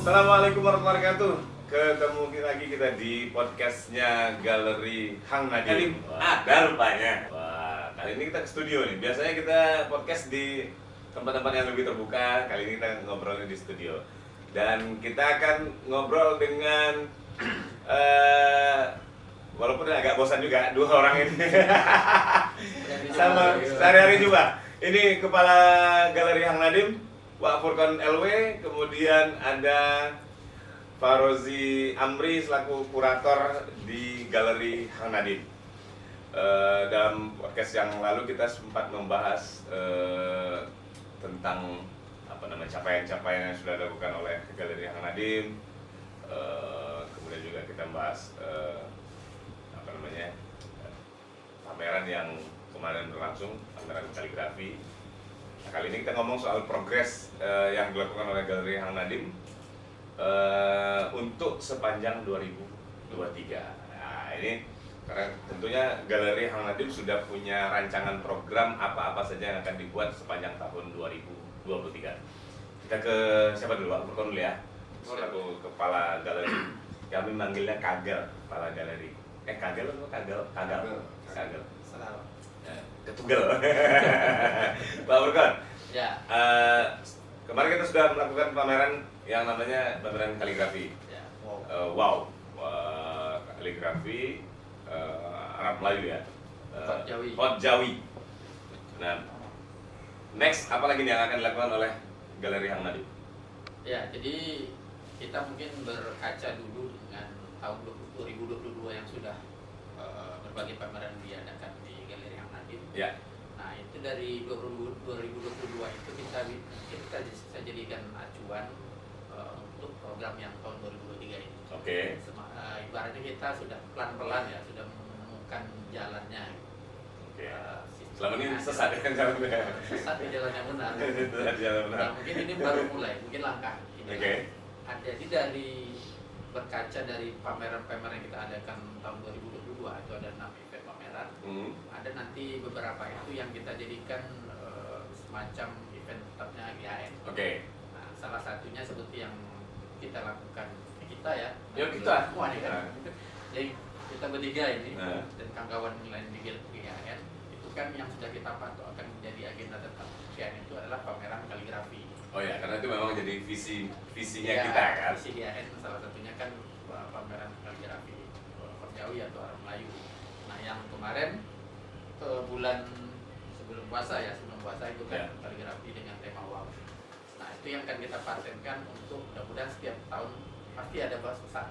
Assalamualaikum warahmatullahi wabarakatuh. Ketemu lagi kita di podcastnya Galeri Hang Nadim. Ada rupanya. Wah, kali ini kita ke studio nih. Biasanya kita podcast di tempat-tempat yang lebih terbuka. Kali ini kita ngobrolnya di studio. Dan kita akan ngobrol dengan walaupun agak bosan juga dua orang ini. Sama sehari-hari juga. Ini kepala Galeri Hang Nadim, Pak Furqan LW, kemudian ada Farozi Amri selaku kurator di Galeri Hang Nadim. Dalam podcast yang lalu kita sempat membahas tentang capaian-capaian yang sudah dilakukan oleh Galeri Hang Nadim. Kemudian juga kita membahas pameran yang kemarin berlangsung, pameran kaligrafi. Nah, kali ini kita ngomong soal progres yang dilakukan oleh Galeri Hang Nadim untuk sepanjang 2023. Nah, ini karena tentunya Galeri Hang Nadim sudah punya rancangan program apa-apa saja yang akan dibuat sepanjang tahun 2023. Kita ke siapa dulu, Pak Furqan dulu ya, selaku kepala galeri. Kami manggilnya Kagel, kepala galeri. Kagel atau Kagel? Kagel. Salah. Ketugel. Pak Furqan. Ya. Kemarin kita sudah melakukan pameran yang namanya pameran kaligrafi. Ya. Wow. Kaligrafi Arab Melayu ya. Pot Jawi. Nah, next apa lagi nih yang akan dilakukan oleh Galeri Hang Nadim? Ya, jadi kita mungkin berkaca dulu dengan tahun 2022 yang sudah berbagai pameran diadakan di Galeri Hang Nadim. Ya. Nah, itu dari 2022 itu kita bisa jadikan acuan untuk program yang tahun 2023 ini. Oke. Ibaratnya kita sudah pelan-pelan ya, sudah menemukan jalannya. Oke. Selama ini sesat ya jalannya. Sesat di jalan yang benar. Sesat di jalan benar. Nah, mungkin ini baru mulai, mungkin langkah. Oke. Jadi dari berkaca dari pameran-pameran yang kita adakan tahun 2022 itu ada 6 event pameran. Ada nanti beberapa itu yang kita jadikan semacam event tetapnya GAN. Oke. Nah, salah satunya seperti yang kita lakukan kita ya. Ya kita. Semua nih kan. Jadi kita bertiga ini dan kawan-kawan lain di GAN itu kan yang sudah kita patok akan menjadi agenda tetap GAN itu adalah pameran kaligrafi. Oh ya, karena itu memang jadi visinya Ya, kita kan. Visi GAN salah satunya kan pameran kaligrafi Pot Jawi atau Arab Melayu. Nah, yang kemarin bulan sebelum puasa itu kan kaligrafi dengan tema wow. Nah, itu yang akan kita patenkan untuk mudah-mudahan setiap tahun pasti ada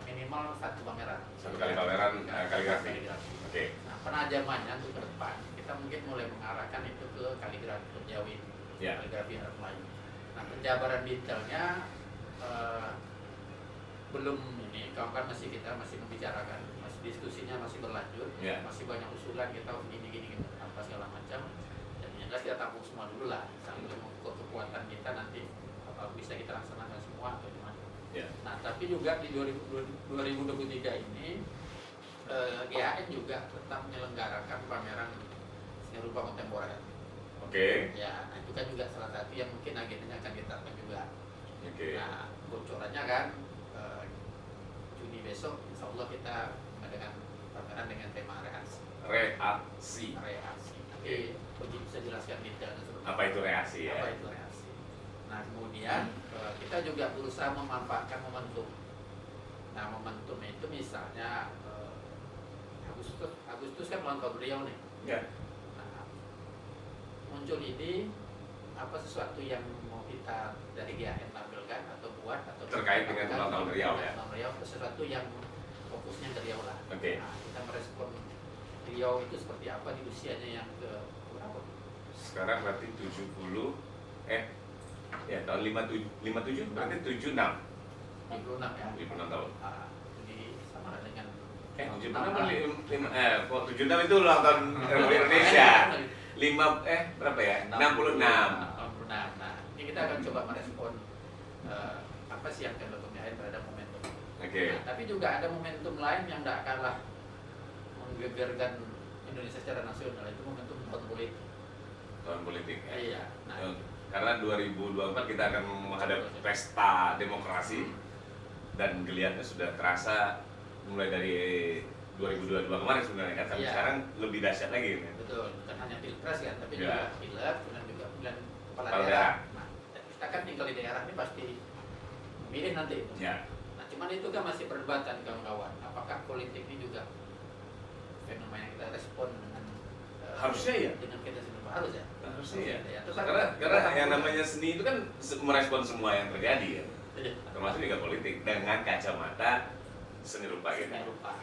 minimal satu pameran. Satu kali pameran kaligrafi. Oke. Nah, penajamannya untuk ke depan kita mungkin mulai mengarahkan itu ke kaligrafi Pot Jawi, kaligrafi Arab Melayu. Nah, penjabaran detailnya belum ini, kawan-kawan kita masih membicarakan, masih diskusinya masih berlanjut, masih banyak usulan kita gini apa segala macam. Dan yang jelas kita tampung semua dulu lah sambil mengukur kekuatan kita nanti apa bisa kita laksanakan semua atau gimana. Nah, tapi juga di 2023 ini GAN juga tetap menyelenggarakan pameran seni rupa kontemporer. Oke. Ya, nah itu kan juga salah satu yang mungkin agendanya akan kita lakukan juga. Oke. Nah, bocorannya kan Juni besok, insya Allah kita dengan pameran dengan tema reaksi. Nanti Puji bisa jelaskan detailnya seperti apa itu reaksi ya? Apa itu reaksi. Nah, kemudian kita juga berusaha memanfaatkan momentum. Nah, momentum itu misalnya Agustus kan ulang tahun beliau nih. Ya. Muncul ide apa sesuatu yang mau kita dari GAN tampilkan atau buat atau terkait dengan ulang tahun Riau ya. Riau sesuatu yang fokusnya ke Riau lah. Oke. Nah, kita merespon Riau itu seperti apa di usianya yang ke berapa? Sekarang berarti 70 tahun 57 berarti 76 ya. 76 tahun. Nah, jadi sama dengan 76 itu ulang tahun Republik Indonesia. Berapa ya? 66. Nah, ini kita akan coba merespon apa sih yang akan dilakukan terhadap momentum. Oke. Nah, tapi juga ada momentum lain yang tidak kalah menggegerkan Indonesia secara nasional, itu momentum tahun politik. Tahun politik ya. Iya. Nah, Karena 2024 kita akan menghadapi pesta demokrasi. dan geliatnya sudah terasa mulai dari 2022 kemarin sebenarnya kan, tapi sekarang lebih dahsyat lagi gitu. Betul, bukan hanya pilpres kan, tapi Ya. juga pileg, kemudian juga pemilihan kepala Kepala daerah. Nah, kita kan tinggal di daerah ini pasti memilih nanti. Ya. Nah, cuman itu kan masih perdebatan kawan-kawan. Apakah politik ini juga fenomena yang kita respon dengan Harusnya ya. dengan kita sendiri harus ya. Harusnya ya. Terus kan Karena yang namanya seni itu kan merespon semua yang terjadi ya. Iya. Termasuk juga politik dengan kacamata seni rupa gitu. Seni rupa.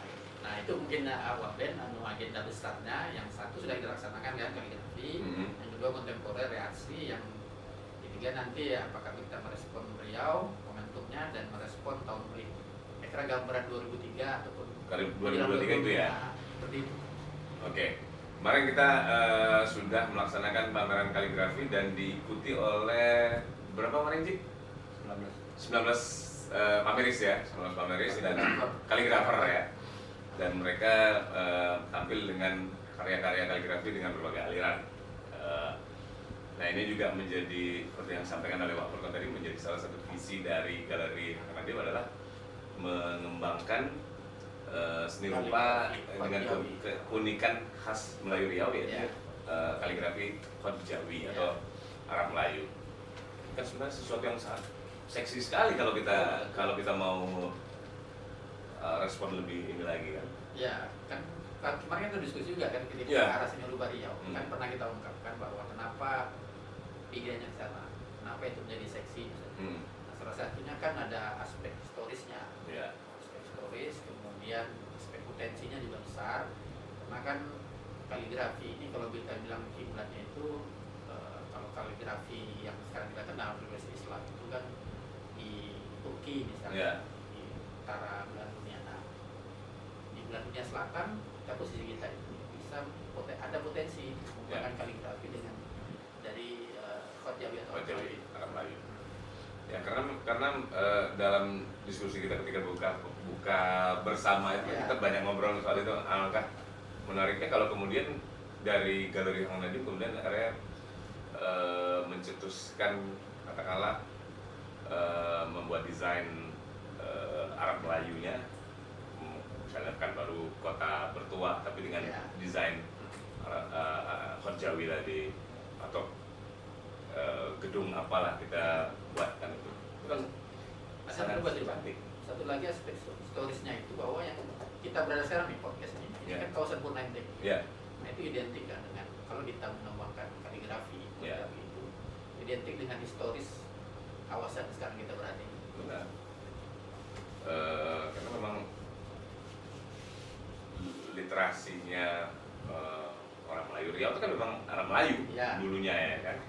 Nah, itu mungkin Waben agenda besarnya yang satu sudah dilaksanakan kan kaligrafi, yang kedua kontemporer reaksi, yang ketiga nanti ya apakah kita merespon Riau momentumnya dan merespon tahun berikut. Kira gambaran 2003 ataupun 2023 itu ya. Seperti itu. Oke. Kemarin kita sudah melaksanakan pameran kaligrafi dan diikuti oleh berapa kemarin Cik? 19 pameris ya, 19 pameris dan kaligrafer ya. Dan mereka tampil dengan karya-karya kaligrafi dengan berbagai aliran. Nah ini juga menjadi seperti yang disampaikan oleh Pak Furkon tadi, menjadi salah satu visi dari Galeri Hangnadim adalah mengembangkan seni rupa dengan keunikan khas Melayu Riau yaitu kaligrafi Khot Jawi atau Arab Melayu. Kan sebenarnya sesuatu yang sangat seksi sekali kalau kita mau respon lebih ini lagi kan. Ya, kan kemarin kita diskusi juga kan ketika arah seni rupa Riau. Kan pernah kita ungkapkan bahwa kenapa pilihannya ke sana, kenapa itu menjadi seksi. Nah, salah satunya kan ada aspek historisnya. Aspek historis, kemudian aspek potensinya juga besar. Karena kan kaligrafi ini kalau kita bilang kiblatnya itu kalau kaligrafi yang sekarang kita kenal berbasis Islam itu kan di Turki misalnya, di utara belahan dunia. Nah, di belahan dunia selatan kita posisi kita itu bisa ada potensi menggunakan kaligrafi dengan dari Khot Jawi atau Arab Melayu. Ya karena dalam diskusi kita ketika buka bersama itu kita banyak ngobrol soal itu. Alangkah menariknya kalau kemudian dari Galeri Hangnadim kemudian area mencetuskan katakanlah membuat desain Arab Melayunya, misalnya kan baru kota bertua tapi dengan desain Khot Jawi tadi atau gedung apalah kita buatkan itu kan sangat cantik. Satu lagi aspek historisnya itu bahwa yang kita berada sekarang di podcast ini kan kawasan Purnaintek. Nah itu identik kan dengan kalau kita mengembangkan kaligrafi itu identik dengan historis kawasan sekarang kita berada. Benar. Karena memang literasinya orang Melayu Riau itu kan memang Arab Melayu dulunya ya kan.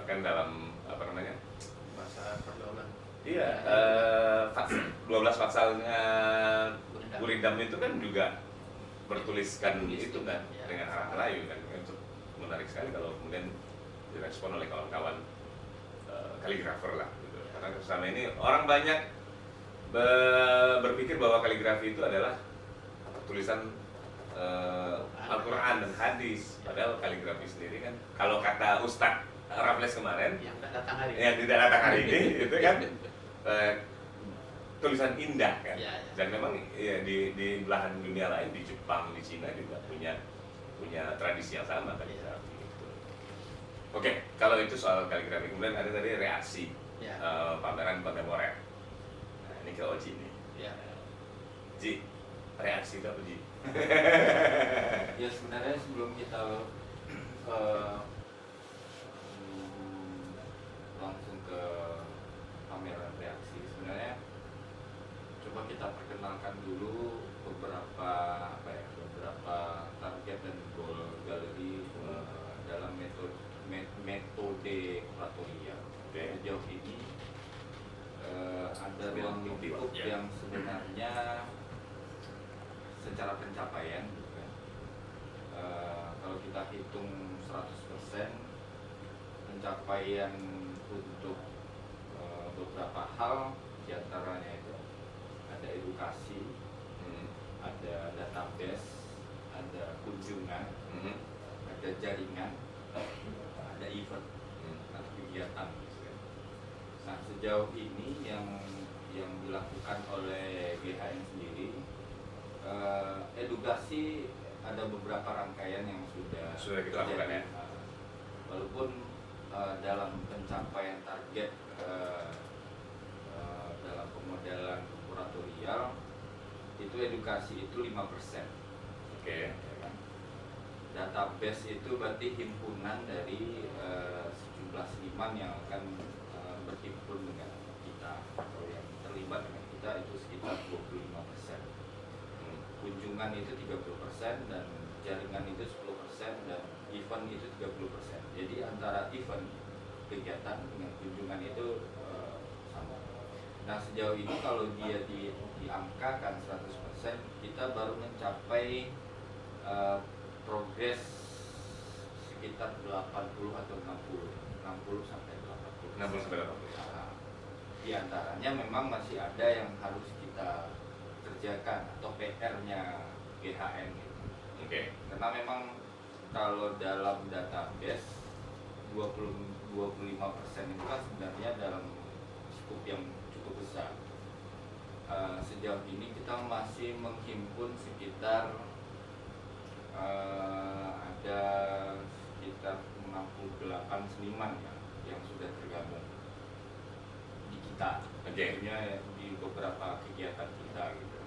Bahkan dalam apa namanya masa pergaulan. 12 passalnya Gurindam itu kan juga bertuliskan itu kan dengan Arab Melayu kan. Itu menarik sekali kalau kemudian direspon oleh kawan-kawan kaligrafer lah gitu. Karena selama ini orang banyak berpikir bahwa kaligrafi itu adalah tulisan Al-Quran dan hadis, padahal kaligrafi sendiri kan kalau kata Ustadz Raffles kemarin yang tidak datang hari ini itu kan tulisan indah kan. Dan memang ya, di belahan dunia lain, di Jepang, di Cina juga punya tradisi yang sama kaligrafi gitu. Oke, kalau itu soal kaligrafi. Kemudian ada tadi reaksi pameran kontemporer. Nah, ini ke Oji nih. Ji, reaksi itu apa Ji? Ya sebenarnya sebelum kita langsung ke pameran reaksi, sebenarnya coba kita perkenalkan dulu beberapa target dan goal galeri dalam metode kuratoria. Sejauh ini ada ruang lingkup yang sebenarnya secara pencapaian gitu kan. Kalau kita hitung 100% pencapaian untuk beberapa hal, diantaranya itu ada edukasi, ada database, ada kunjungan, ada jaringan, ada event, ada kegiatan gitu kan. Nah sejauh ini yang yang dilakukan oleh GHN sendiri, edukasi ada beberapa rangkaian yang sudah kita lakukan ya. Walaupun dalam pencapaian target dalam pemodelan kuratorial itu edukasi itu 5%. Oke. Ya kan? Database itu berarti himpunan dari sejumlah seniman yang akan berhimpun dengan kita atau yang terlibat dengan kita itu sekitar 25%. Kunjungan itu 30% dan jaringan itu 10% dan event itu 30%. Jadi antara event kegiatan dengan kunjungan itu sama. Nah sejauh ini kalau dia diangkakan 100%, kita baru mencapai progres sekitar 80 atau 60 sampai 80. 60 sampai 80. Nah, di antaranya memang masih ada yang harus kita kerjakan atau PR-nya GHN gitu. Oke. Karena memang kalau dalam database 25% itu kan sebenarnya dalam skup yang cukup besar. Sejauh ini kita masih menghimpun sekitar ada sekitar 68 seniman ya, yang sudah tergabung di kita. Tentunya di beberapa kegiatan kita gitu.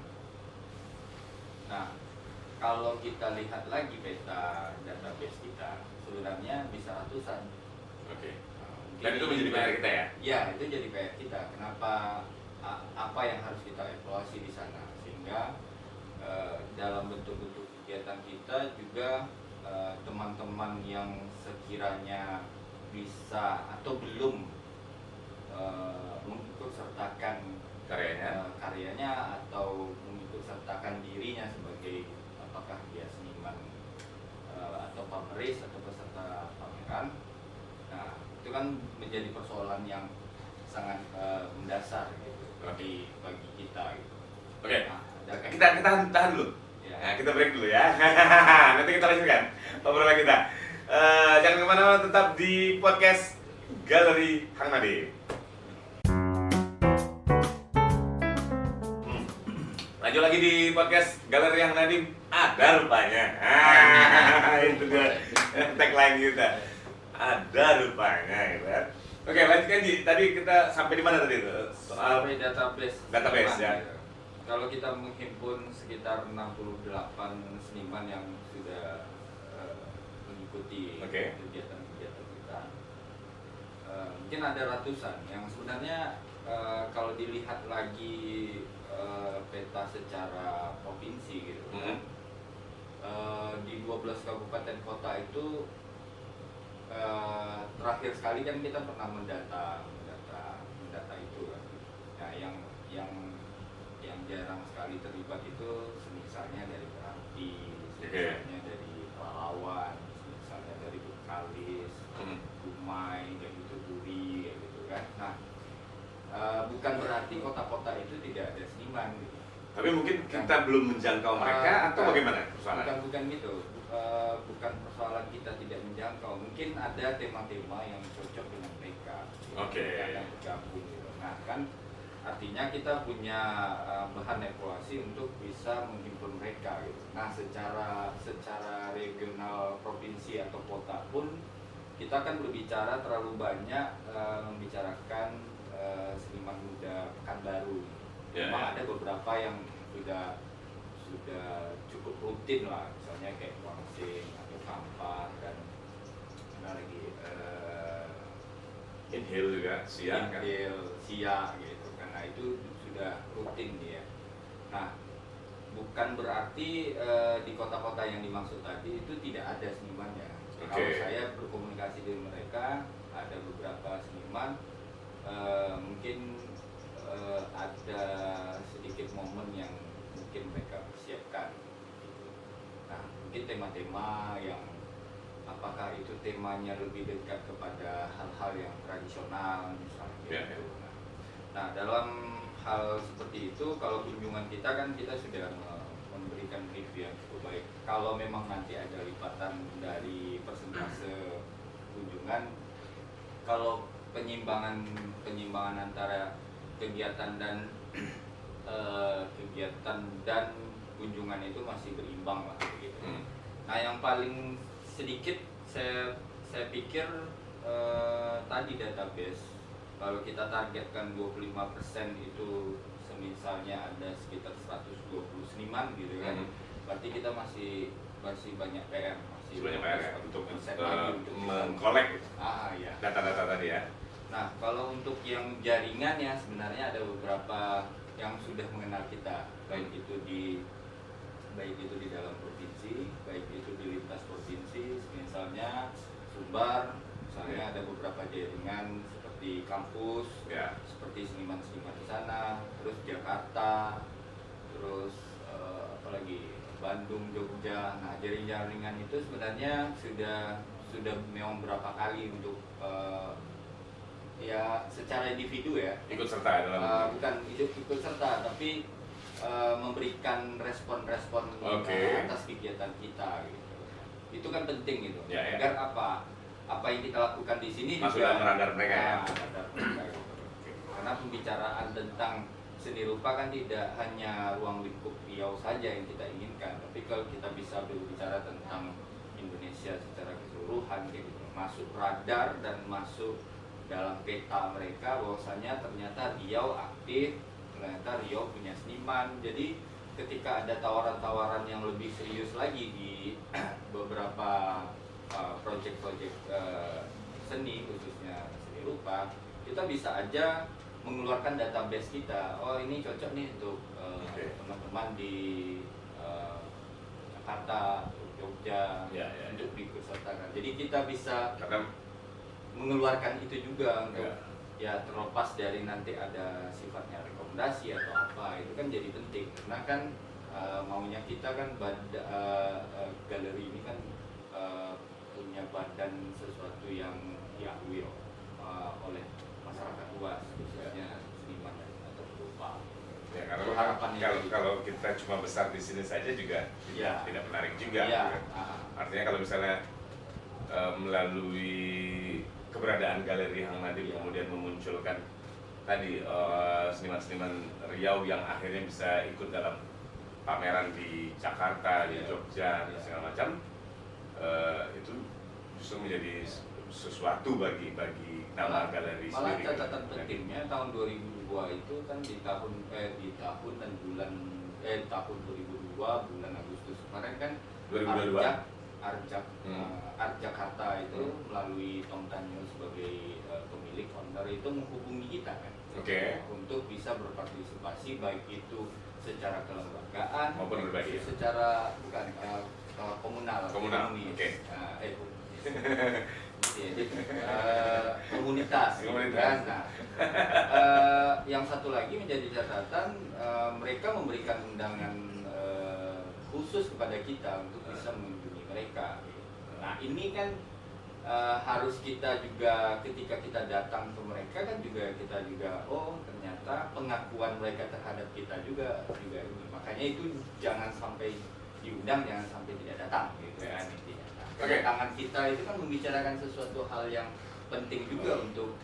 Nah, kalau kita lihat lagi peta database kita, sebenarnya bisa ratusan. Oke. Dan itu menjadi PR kita ya? Ya, itu jadi PR kita. Kenapa? Apa yang harus kita evaluasi di sana? Sehingga dalam bentuk-bentuk kegiatan kita juga teman-teman yang sekiranya bisa atau belum mengikut sertakan karyanya atau mengikut sertakan dirinya sebagai apakah dia seniman atau pameris atau peserta pameran. Nah, itu kan menjadi persoalan yang sangat mendasar gitu bagi kita gitu. Oke. Nah, kita tahan dulu. Ya. Nah, kita break dulu ya. Nanti kita lanjutkan obrolan kita. Jangan kemana-mana, tetap di podcast Galeri Hang Nadim. Lanjut lagi di podcast Galeri Hang Nadim. Ada rupanya. Itu dia tagline kita. Ada rupanya, gitu kan. Oke, lanjutkan Ji. Tadi kita sampai di mana tadi itu? Soal sampai database ya. Gitu. Kalau kita menghimpun sekitar 68 seniman yang sudah mengikuti kegiatan-kegiatan kita, mungkin ada ratusan yang sebenarnya kalau dilihat lagi peta secara provinsi gitu kan, di 12 kabupaten kota itu terakhir sekali kan kita pernah mendata itu kan. Nah, yang jarang sekali terlibat itu misalnya dari Beranti, misalnya dari Pahlawan, misalnya dari Bekalis, Dumai, kayak gitu, Duri, kayak gitu kan. Nah, bukan berarti kota-kota itu tidak ada seniman gitu. Tapi mungkin kita belum menjangkau mereka atau bagaimana persoalan? Bukan gitu. Bukan persoalan kita tidak menjangkau. Mungkin ada tema-tema yang cocok dengan mereka. Oke. Yang bergabung gitu. Nah, kan artinya kita punya bahan evaluasi untuk bisa menghimpun mereka gitu. Nah, secara regional provinsi atau kota pun kita kan berbicara terlalu banyak membicarakan seniman muda Pekanbaru. Memang ada beberapa yang sudah cukup rutin lah, misalnya kayak Wangsing atau Kampar dan ada lagi Inhale juga, Sia kan? Sia gitu. Nah, itu sudah rutin dia. Nah, bukan berarti di kota-kota yang dimaksud tadi itu tidak ada senimannya. Kalau saya berkomunikasi dengan mereka, ada beberapa seniman, mungkin ada sedikit momen yang mungkin mereka persiapkan gitu. Nah, mungkin tema-tema yang apakah itu temanya lebih dekat kepada hal-hal yang tradisional misalnya gitu. Nah, dalam hal seperti itu, kalau kunjungan kita kan kita sudah memberikan review yang cukup baik. Kalau memang nanti ada lipatan dari persentase kunjungan, kalau penyimbangan antara kegiatan dan kegiatan dan kunjungan itu masih berimbang lah begitu. Nah yang paling sedikit saya pikir tadi database, kalau kita targetkan 25% itu misalnya ada sekitar 120 seniman gitu kan, berarti kita masih banyak PR, masih banyak PR ya untuk mengkolek ya, data-data tadi ya. Nah kalau untuk yang jaringan ya sebenarnya ada beberapa yang sudah mengenal kita, baik itu di dalam provinsi, baik itu di lintas provinsi, misalnya Sumbar, misalnya ada beberapa jaringan seperti kampus, seperti seniman-seniman di sana, terus Jakarta, terus apalagi Bandung, Jogja. Nah jaringan itu sebenarnya sudah memang berapa kali untuk ya secara individu ya ikut serta dalam bukan ikut serta tapi memberikan respon-respon atas kegiatan kita gitu. Itu kan penting gitu. Agar apa yang kita lakukan di sini masuk dalam radar mereka ya. Karena pembicaraan tentang seni rupa kan tidak hanya ruang lingkup Riau saja yang kita inginkan, tapi kalau kita bisa berbicara tentang Indonesia secara keseluruhan gitu, masuk radar dan masuk dalam peta mereka bahwasanya ternyata Riau aktif, ternyata Riau punya seniman. Jadi ketika ada tawaran-tawaran yang lebih serius lagi di beberapa proyek-proyek seni, khususnya seni rupa, kita bisa aja mengeluarkan database kita. Oh ini cocok nih untuk teman-teman di Jakarta, Jogja, untuk diikutsertakan. Jadi kita bisa mengeluarkan itu juga untuk ya terlepas dari nanti ada sifatnya rekomendasi atau apa, itu kan jadi penting karena kan maunya kita kan galeri ini kan punya badan sesuatu yang diakui oleh masyarakat luas, khususnya seniman atau perupa. Ya, kalau kita cuma besar di sini saja juga tidak menarik juga. Artinya kalau misalnya melalui keberadaan Galeri Hang Nadiem kemudian memunculkan tadi seniman-seniman Riau yang akhirnya bisa ikut dalam pameran di Jakarta, di Jogja, dan segala macam, itu justru menjadi sesuatu bagi nama galeri malah sendiri. Catatan pentingnya tahun 2002 itu kan di tahun dan bulan tahun 2002 bulan Agustus kemarin kan 2022 Art Jakarta itu melalui Tom Tanyo sebagai pemilik owner itu menghubungi kita kan, untuk bisa berpartisipasi baik itu secara kelembagaan maupun berbagi, secara komunal. Komunitas. Kan? Nah, yang satu lagi menjadi catatan, mereka memberikan undangan khusus kepada kita untuk bisa mengunjungi mereka. Nah ini kan harus kita juga ketika kita datang ke mereka kan kita juga ternyata pengakuan mereka terhadap kita juga ini. Makanya itu jangan sampai diundang, jangan sampai tidak datang gitu kan intinya. Kedatangan kita itu kan membicarakan sesuatu hal yang penting juga untuk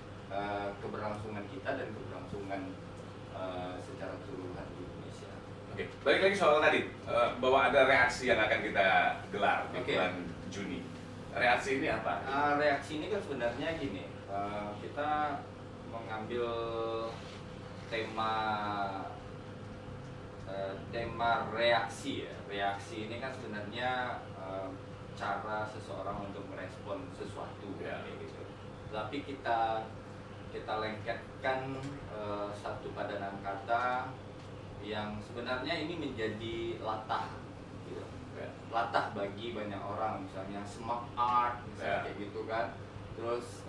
keberlangsungan kita dan keberlangsungan secara keseluruhan di Indonesia. Balik lagi soal tadi bahwa ada reaksi yang akan kita gelar di bulan Juni. Reaksi ini apa? Reaksi ini kan sebenarnya gini, kita mengambil tema reaksi ya. Reaksi ini kan sebenarnya cara seseorang untuk merespon sesuatu gitu. Tapi kita lengketkan satu padanan kata yang sebenarnya ini menjadi latah gitu. Latah bagi banyak orang, misalnya smart art misalnya kayak gitu kan. Terus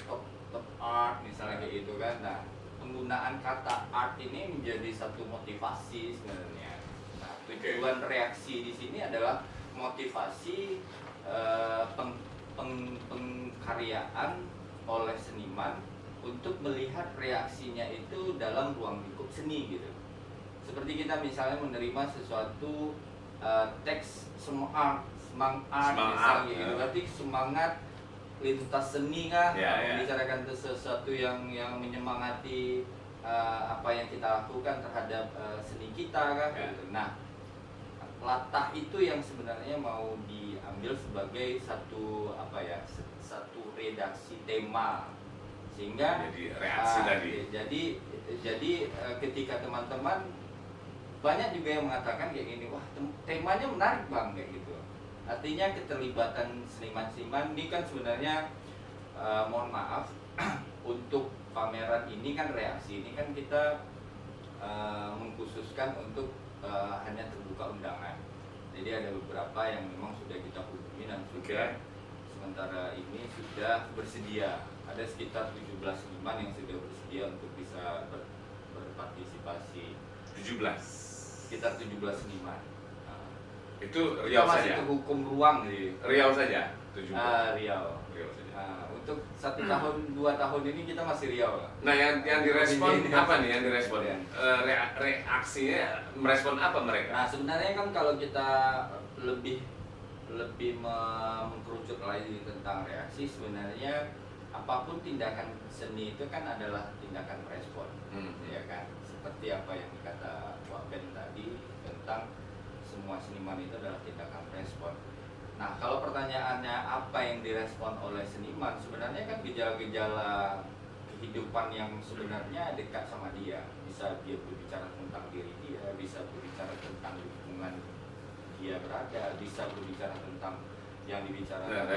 top art misalnya kayak gitu kan. Nah, penggunaan kata art ini menjadi satu motivasi sebenarnya. Nah, tujuan reaksi di sini adalah motivasi pengkaryaan oleh seniman untuk melihat reaksinya itu dalam ruang lingkup seni gitu. Seperti kita misalnya menerima sesuatu teks semangat misalnya gitu. Berarti semangat lintas seni kan, membicarakan sesuatu yang menyemangati apa yang kita lakukan terhadap seni kita kan. Gitu. Nah, latah itu yang sebenarnya mau diambil sebagai satu satu redaksi tema, sehingga jadi reaksi tadi. Jadi ketika teman-teman banyak juga yang mengatakan kayak gini, wah temanya menarik bang kayak gitu. Artinya keterlibatan seniman-seniman ini kan sebenarnya mohon maaf untuk pameran ini kan reaksi ini kan kita mengkhususkan untuk hanya terbuka undangan. Jadi ada beberapa yang memang sudah kita hubungi dan sudah sementara ini sudah bersedia. Ada sekitar 17 seniman yang sudah bersedia untuk bisa berpartisipasi. 17. Sekitar 17 seniman. Itu Riau kita masih saja. terhukum ruang di Riau saja. 17. Riau. Riau saja. Untuk 1 tahun 2 tahun ini kita masih Riau lah. Nah yang direspon apa nih yang direspon? Reaksinya merespon apa mereka? Nah sebenarnya kan kalau kita lebih mengkerucut lagi tentang reaksi, sebenarnya apapun tindakan seni itu kan adalah tindakan merespon, ya kan? Seperti apa yang dikata Wak Ben tadi tentang semua seniman itu adalah tindakan respon. Nah, kalau pertanyaannya apa yang direspon oleh seniman, sebenarnya kan gejala-gejala kehidupan yang sebenarnya dekat sama dia. Bisa dia berbicara tentang diri dia, bisa berbicara tentang lingkungan dia berada, bisa berbicara tentang yang dibicarakan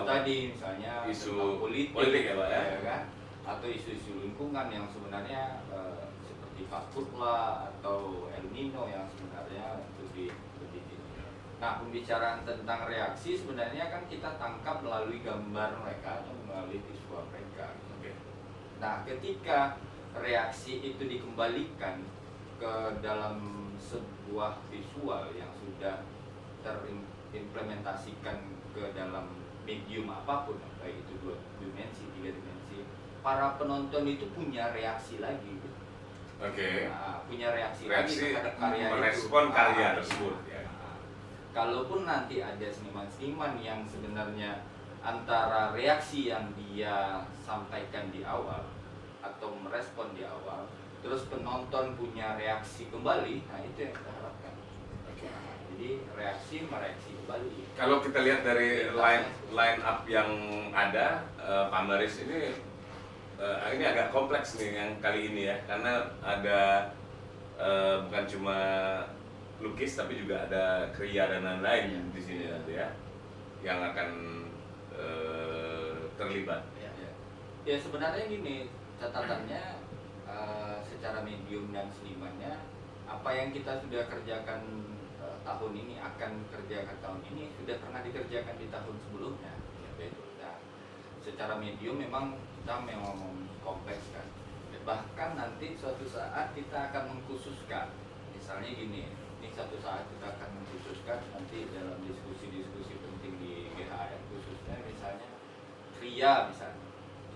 tadi misalnya isu tentang politik ya Pak ya kan? Atau isu-isu lingkungan yang sebenarnya seperti fakut lah atau El Nino yang sebenarnya lebih Nah, pembicaraan tentang reaksi sebenarnya kan kita tangkap melalui gambar mereka atau melalui visual mereka. Nah, ketika reaksi itu dikembalikan ke dalam sebuah visual yang sudah terimplementasikan ke dalam medium apapun, baik itu 2 dimensi, 3 dimensi, para penonton itu punya reaksi lagi. Nah, punya reaksi lagi terhadap karya merespon itu. Karya tersebut. Kalaupun nanti ada seniman-seniman yang sebenarnya antara reaksi yang dia sampaikan di awal atau merespon di awal, terus penonton punya reaksi kembali, nah itu yang kita harapkan. Jadi reaksi mereaksi kembali. Kalau kita lihat dari line up yang ada, Pameris ini agak kompleks nih yang kali ini ya, karena ada bukan cuma lukis tapi juga ada kriya dan lain-lain di sini nanti ya yang akan terlibat. Ya sebenarnya gini catatannya secara medium dan senimannya apa yang kita sudah kerjakan tahun ini akan kerjakan tahun ini sudah pernah dikerjakan di tahun sebelumnya. Nah, secara medium memang kita memang kompleks kan. Bahkan nanti suatu saat kita akan mengkhususkan, misalnya gini. Satu saat kita akan mengkhususkan nanti dalam diskusi-diskusi penting di GHN khususnya misalnya kriya misalnya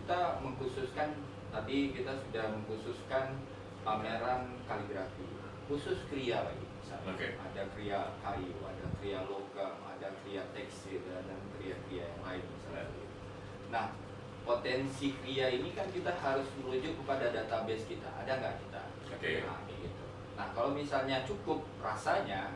kita mengkhususkan tadi kita sudah mengkhususkan pameran kaligrafi khusus kriya lagi misalnya ada kriya kayu, ada kriya logam, ada kriya tekstil dan kriya-kriya yang lain misalnya. Nah potensi kriya ini kan kita harus merujuk kepada database kita, ada nggak kita? Nah kalau misalnya cukup rasanya,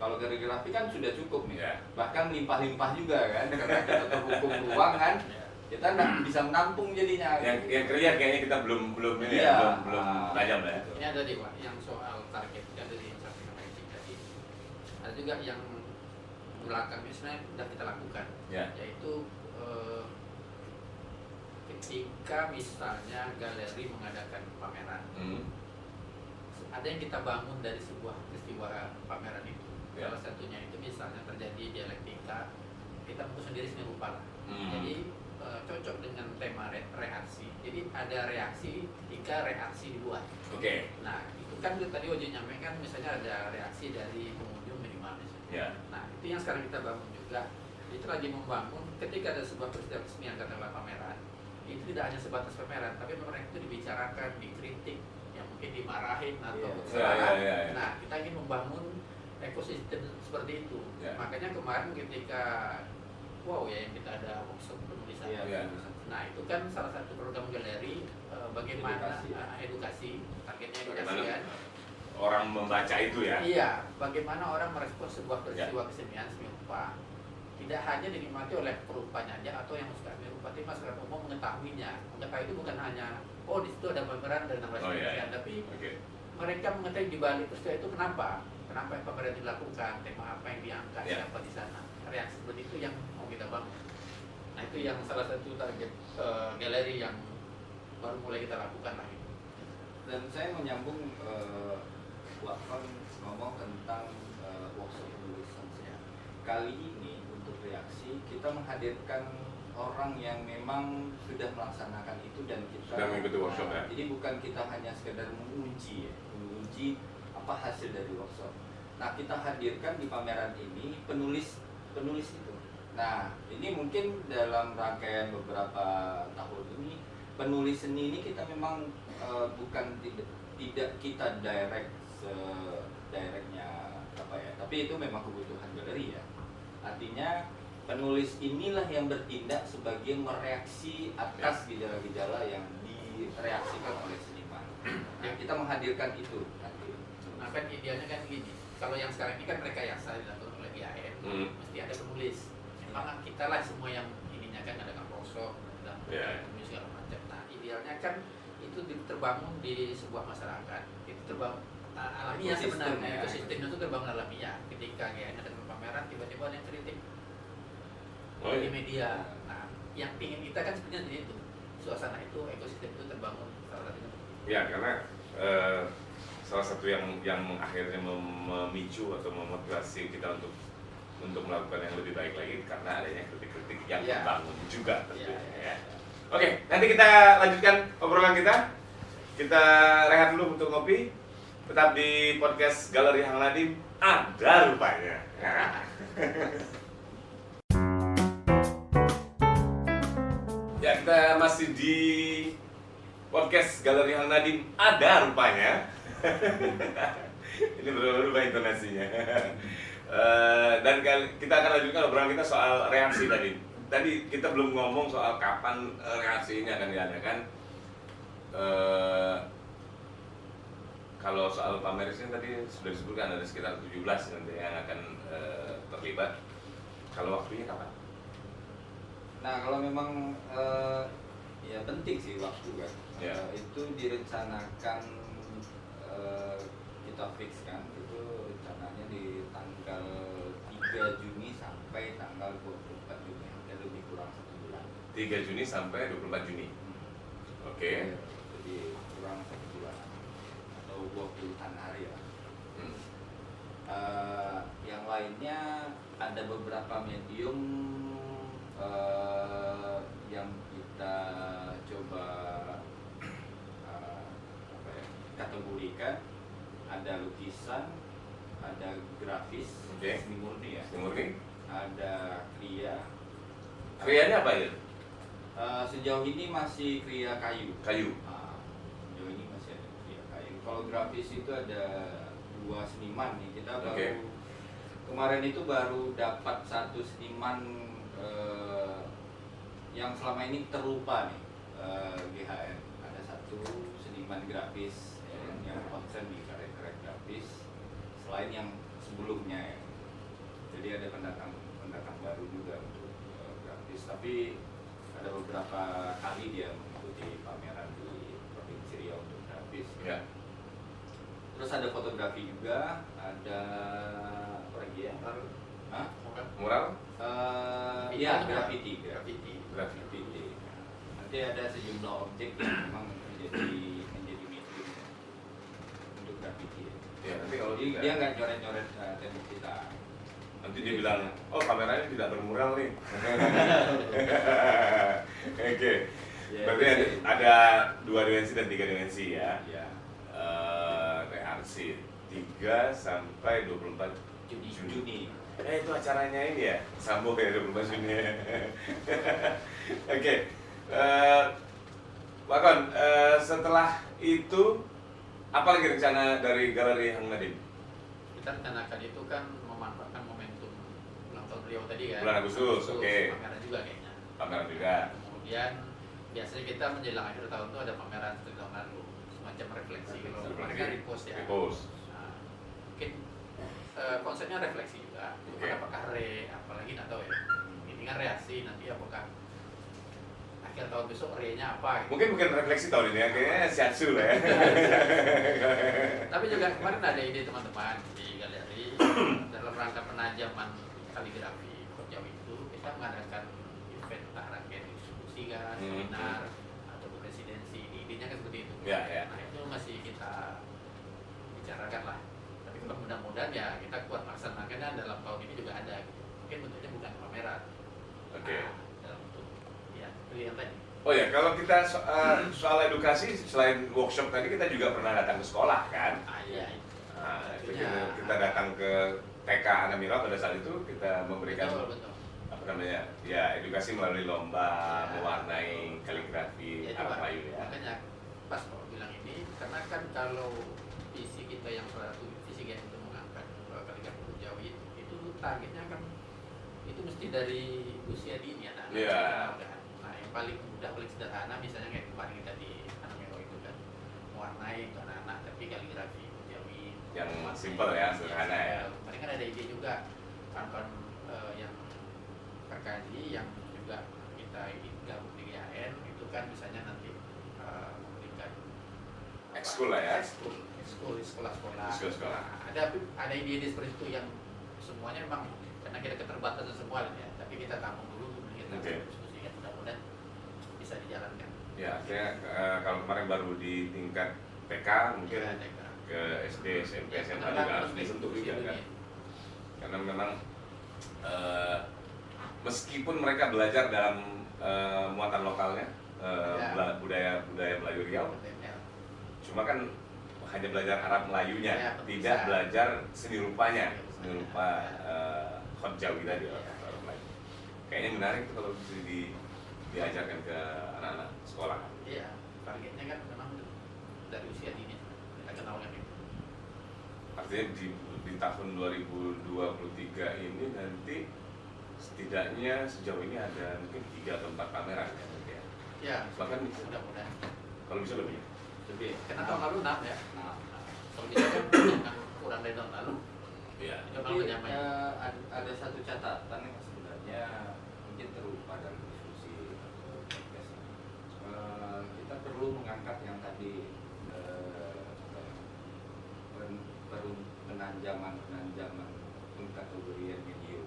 kalau kaligrafi kan sudah cukup nih, bahkan limpah-limpah juga kan, karena kita terhukum ruang kan, kita nggak bisa menampung jadinya. Yang kriya kayaknya kita belum ini ya, belum tajam ya. Ini ada nih Pak, yang soal target ada di samping tadi. Ada juga yang belakangnya sebenarnya sudah kita lakukan, yaitu ketika misalnya galeri mengadakan pameran. Ada yang kita bangun dari sebuah peristiwa pameran itu. Salah satunya itu misalnya terjadi dialektika, kita bentuk sendiri seni rupa lah. Jadi cocok dengan tema reaksi. Jadi ada reaksi ketika reaksi dibuat. Nah itu kan tadi Oji nyampaikan misalnya ada reaksi dari pengunjung minimal misalnya. Nah itu yang sekarang kita bangun juga. Itu lagi membangun ketika ada sebuah peristiwa kesenian katakanlah pameran. Itu tidak hanya sebatas pameran, tapi pameran itu dibicarakan, dikritik, yang mungkin dimarahin atau Nah, kita ingin membangun ekosistem seperti itu. Makanya kemarin ketika yang kita ada workshop penulisan. Nah, itu kan salah satu program galeri bagaimana edukasi, targetnya edukasi Bagaimana kan. orang membaca itu ya? Iya, bagaimana orang merespon sebuah peristiwa kesenian seni rupa tidak hanya dinikmati oleh perupanya aja atau yang suka seni rupa, tapi masyarakat umum mengetahuinya. Mengetahui itu bukan hanya di situ ada pameran dan 16 kesenian, tapi mereka mengetahui di balik peristiwa itu kenapa yang pameran dilakukan, tema apa yang diangkat, siapa di sana. Reaksi seperti itu yang mau kita bangun. Nah itu yang salah satu target galeri yang baru mulai kita lakukan lah. Dan saya menyambung Wakon ngomong tentang workshop penulisan. Kali ini untuk reaksi kita menghadirkan orang yang memang sudah melaksanakan itu dan kita sudah mengikuti workshop ya. Jadi bukan kita hanya sekedar menguji apa hasil dari workshop. Nah kita hadirkan di pameran ini penulis itu. Nah ini mungkin dalam rangkaian beberapa tahun ini penulis seni ini kita memang bukan tidak kita directnya apa ya, tapi itu memang kebutuhan galeri ya. Artinya penulis inilah yang bertindak sebagai mereaksi atas gejala-gejala yang direaksikan oleh seniman. Nah, kita menghadirkan itu nanti. Nah kan idealnya kan gini, kalau yang sekarang ini kan rekayasa dilakukan oleh IAN, mesti ada penulis. Memang kita lah semua yang ininya kan ada workshop dan penulis segala macam. Nah idealnya kan itu terbangun di sebuah masyarakat, itu terbangun alamiah sebenarnya, ekosistemnya itu terbangun alamiah. Ketika IAN ada pameran, tiba-tiba ada yang kritik di media. Nah yang ingin kita kan sebenarnya itu suasana itu, ekosistem itu terbangun salah satunya. Ya karena salah satu yang akhirnya memicu atau memotivasi kita untuk melakukan yang lebih baik lagi karena adanya kritik-kritik yang membangun juga tentunya. Oke, nanti kita lanjutkan obrolan kita. Kita rehat dulu untuk ngopi. Tetap di podcast Galeri Hang Nadiem. Ada rupanya. Ya, kita masih di podcast Galeri Hang Nadiem. Ada rupanya. Ini berubah intonasinya. Dan kita akan lanjutkan obrolan kita soal reaksi tadi. Tadi kita belum ngomong soal kapan reaksi ini akan diadakan. Kalau soal pameran tadi sudah disebutkan ada sekitar 17 nanti yang akan terlibat. Kalau waktunya kapan? Nah kalau memang ya penting sih waktu kan. Itu direncanakan kita fixkan itu rencananya di tanggal 3 Juni sampai tanggal 24 Juni. 3 Juni sampai 24 Juni. Oke. Jadi kurang 1 bulan atau 20-an hari ya. Yang lainnya ada beberapa medium yang kita coba kategorikan. Ada lukisan, ada grafis, seni murni ya. Seni murni. Ada kriya. Kriyanya apa ya? Sejauh ini masih kriya kayu. Sejauh ini masih ada kriya kayu. Kalau grafis itu ada 2 seniman nih. Kita baru kemarin itu baru dapat 1 seniman yang selama ini terlupa nih, GHN. Ada 1 seniman grafis yang konsen di karya-karya grafis selain yang sebelumnya ya. Jadi ada pendatang baru juga untuk grafis, tapi ada beberapa kali dia mengikuti pameran di Provinsi Riau untuk grafis. Ya. Terus ada fotografi juga, ada apa lagi ya? Mural? Iya, graffiti. Nanti ada sejumlah objek yang memang menjadi medium untuk graffiti. Ya, nanti kalau dia nggak coret-coret tembok kita. Nanti dia bilang, oh kameranya tidak bermural nih. Oke. Berarti ada 2 dimensi dan 3 dimensi ya. Reaksi 3 sampai 24 Juni. Itu acaranya ini ya, sambung ya 24 Juni. Oke. Pak Kon, setelah itu apa lagi rencana dari Galeri Hang Nadiem? Kita rencanakan itu kan memanfaatkan momentum ulang tahun Riau tadi kan. Bulan Agustus, oke. Pameran juga kayaknya. Pameran juga. Kemudian biasanya kita menjelang akhir tahun tuh ada pameran seperti tahun lalu, semacam refleksi. Kalau kemarin kan repost ya. Nah, mungkin konsepnya refleksi juga. Apakah apalagi nggak tahu ya. Ini kan reaksi, nanti apakah akhir tahun besok re-nya apa? Gitu. Mungkin bukan refleksi tahun ini ya, kayaknya shiatsu lah ya. Tapi juga kemarin ada ide teman-teman di galeri dalam rangka penajaman kaligrafi Jawa itu kita mengadakan event entah rangkaian diskusi kan, seminar atau presidensi, idenya kan seperti itu. Ya, ya. Nah itu masih kita bicarakan lah. Tapi kalau mudah-mudahan ya kita kuat melaksanakannya dalam tahun ini juga ada. Gitu. Mungkin bentuknya bukan pameran. Oke. Dalam bentuk ya itu yang tadi. Oh ya, kalau kita soal edukasi selain workshop tadi kita juga pernah datang ke sekolah kan? Iya. Nah, kita datang ke TK Anamira pada saat itu kita memberikan betul. apa namanya ya edukasi melalui lomba mewarnai kaligrafi Arab Melayu ya. Makanya pas kalau bilang ini karena kan kalau visi kita yang satu visi yang itu mengangkat kaligrafi Jawi itu targetnya kan itu mesti dari usia dini anak-anak. Iya. Nah yang paling mudah paling sederhana misalnya kayak kemarin kita di Anamira itu kan mewarnai untuk anak-anak tapi kaligrafi Jawi yang simpel ya, sederhana ya. Kemarin kan ada ide juga kawan-kawan yang terkaji yang juga kita gabung di GAN itu kan misalnya nanti memberikan ekskul lah ya. Ekskul di sekolah-sekolah. Sekolah. Ada ide-ide seperti itu yang semuanya memang karena kita keterbatasan semua ya, tapi kita tampung dulu kita diskusikan mudah-mudahan bisa dijalankan. Ya, saya kalau kemarin baru di tingkat TK mungkin ke SD, SMP, SMA juga harus disentuh juga kan. Karena memang meskipun mereka belajar dalam muatan lokalnya budaya Melayu Riau, cuma kan hanya belajar Arab Melayunya, tidak belajar seni rupanya, seni rupa Khot Jawi tadi Arab Melayu. Kayaknya menarik tuh kalau bisa diajarkan ke anak-anak sekolah. Iya, targetnya kan memang dari usia dini kita kenal yang itu. Artinya di tahun 2023 ini nanti setidaknya sejauh ini ada mungkin 3 atau 4 pameran ya nanti ya. Ya, bahkan mudah-mudahan. Kalau bisa lebih. Karena tahun lalu 6 ya. Kalau bisa kan kurang dari tahun lalu. Iya. Tapi ada satu catatan yang sebenarnya mungkin terlupa dalam diskusi podcast ini. Kita perlu mengangkat yang tadi penanjaman pengkategorian medium.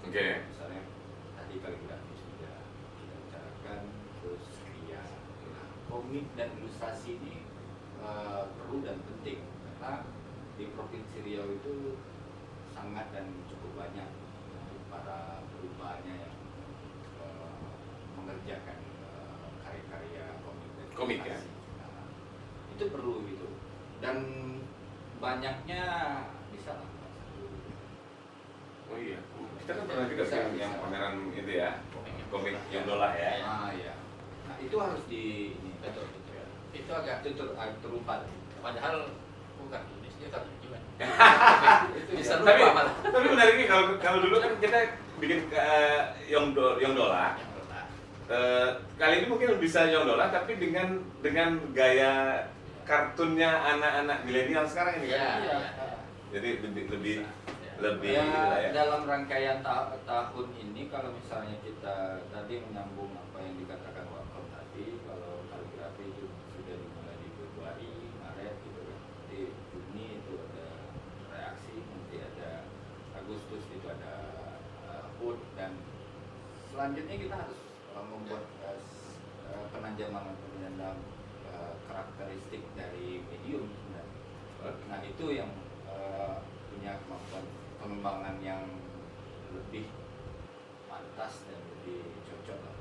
Oke. Misalnya tadi kaligrafi sudah kita bicarakan, terus kria. Nah, komik dan ilustrasi ini perlu dan penting karena di Provinsi Riau itu sangat dan cukup banyak untuk para perubahannya yang mengerjakan karya-karya komik dan ilustrasi. Nah, itu perlu gitu dan banyaknya bisa lah. Oh iya, kita kan pernah juga sih yang pameran itu ya, komik Yondola ya. Iya. Nah itu harus betul. Itu agak terlupa. Padahal bukan Indonesia kan tujuan. Itu bisa lupa malah. Tapi menariknya kalau dulu kan kita bikin Yondola. Kali ini mungkin bisa Yondola tapi dengan gaya kartunnya anak-anak milenial sekarang ini kan. Iya. Jadi lebih ya, dalam rangkaian tahun ini kalau misalnya kita tadi menyambung apa yang dikatakan Wakil tadi, kalau kaligrafi itu sudah dimulai di Februari, Maret gitu kan. Nanti Juni itu ada reaksi, nanti ada Agustus itu ada HUT dan selanjutnya kita harus membuat penanjaman karakteristik dari medium sebenarnya. Nah itu yang punya kemampuan pengembangan yang lebih pantas dan lebih cocok lah.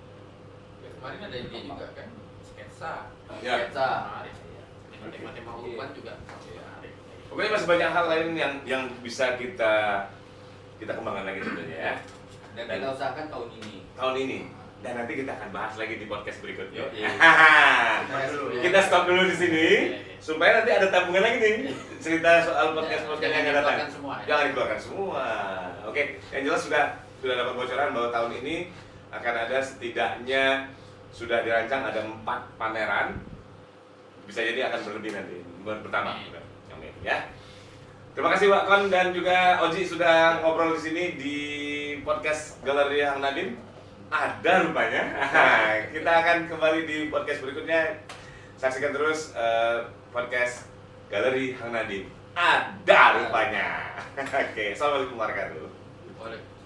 Ya, kemarin ada ide juga kan sketsa. Ya. Sketsa. Tema urban juga menarik. Pokoknya masih banyak hal lain yang bisa kita kembangkan lagi sebenarnya ya. Dan kita usahakan tahun ini. Dan nanti kita akan bahas lagi di podcast berikutnya. Iya. Kita stop dulu di sini supaya nanti ada tabungan lagi nih cerita soal podcast yang akan datang. Jangan dikeluarkan semua. Oke, yang jelas sudah dapat bocoran bahwa tahun ini akan ada setidaknya sudah dirancang ada 4 pameran. Bisa jadi akan berlebih nanti bulan pertama. Amin ya. Terima kasih Wak Kon dan juga Oji sudah ngobrol di sini di podcast Galeri Hang Nadiem. Ada rupanya. Kita akan kembali di podcast berikutnya. Saksikan terus podcast Galeri Hang Nadiem. Ada rupanya. Oke, assalamualaikum warahmatullahi wabarakatuh.